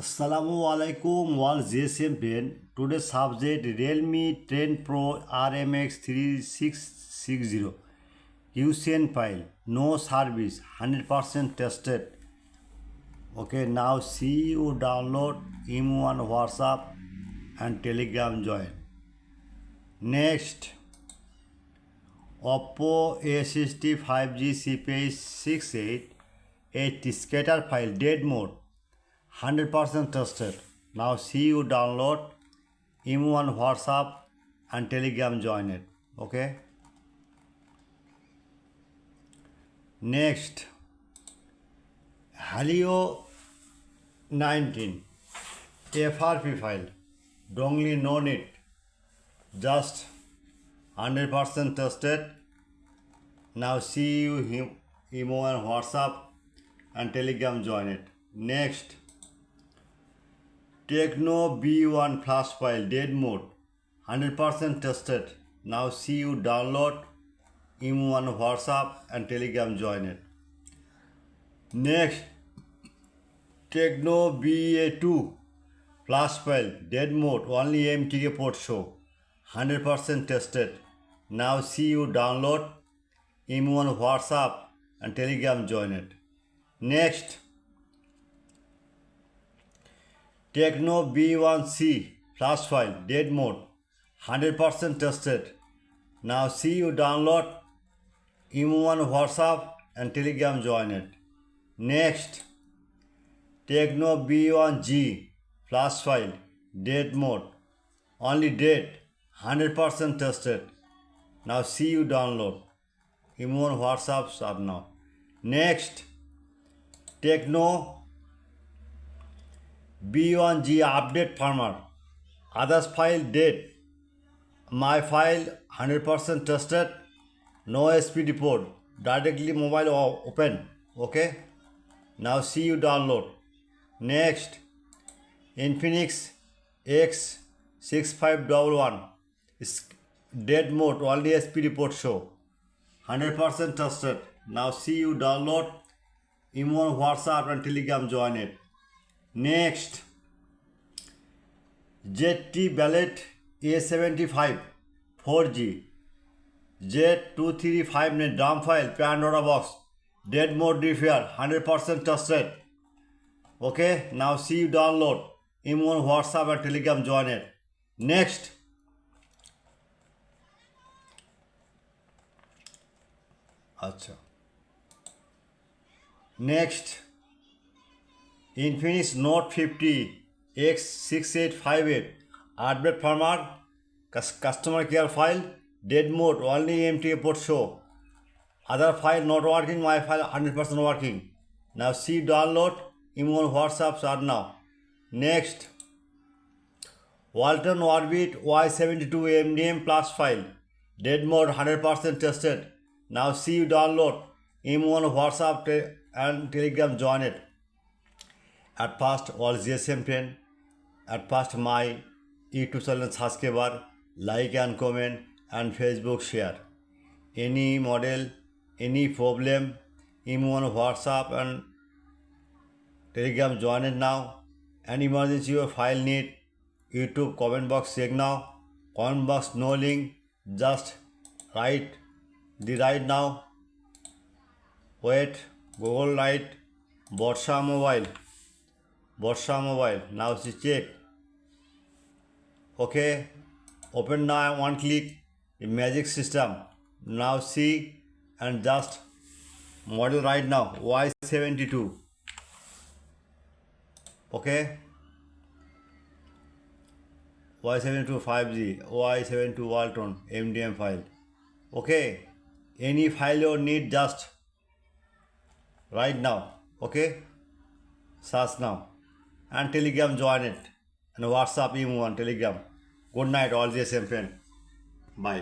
Assalamu alaikum, all GSM friend. Today's subject Realme 10 Pro RMX 3660. UCN file, no service, 100% tested. Okay, now see you download email on WhatsApp and Telegram join. Next, Oppo A60 5G CPI 68 scatter file dead mode 100% trusted. Now see you download email on WhatsApp and Telegram join it. Okay. Next, Helio 19 FRP file. Dongle no need. Just 100% trusted. Now see you email on WhatsApp and Telegram join it. Next, Tecno B1 flash file dead mode 100% tested. Now see you download email on WhatsApp and Telegram join it. Next, Tecno BA2 flash file dead mode only MTK port show 100% tested. Now see you download email on WhatsApp and Telegram join it. Next, Tecno B1C flash file dead mode 100% tested. Now see you download email on WhatsApp and Telegram join it. Next, Tecno B1G flash file dead mode only dead 100% tested. Now see you download email on WhatsApp start now. Next, Tecno B1G update firmware. Others file dead. My file 100% tested. No SPD port. Directly mobile open. Okay. Now see you download. Next, Infinix X6511 is dead mode. Only SPD port show. 100% tested. Now see you download email on WhatsApp and Telegram join it. Next, ZT Ballet A75 4G Z235 ने DRAM file Pandora box dead mode repair 100% tested. Okay, now see you download email on WhatsApp and Telegram join it. Next, next, Infinix Note 50 X6858 update firmware customer care file dead mode only MTA port show. Other file not working, my file 100% working. Now see download email on WhatsApp start now. Next, Walton Orbit Y72 MDM plus file dead mode 100% tested. Now see you download email on WhatsApp and Telegram join it. At first, all GSM friend, at first my YouTube channel subscriber, like and comment and Facebook share. Any model, any problem, email on WhatsApp and Telegram join it now. Any emergency or file need, YouTube comment box check now. Comment box no link, just write now. Wait, Google write Borsha Mobile. Now see check. Okay, open now one click the magic system. Now see and just model right now Y72. Okay, Y72 5G, Y72 Walton MDM file. Okay, any file you need just right now. Okay, search now and Telegram join it and WhatsApp email on Telegram. Good night all GSM friend. Bye.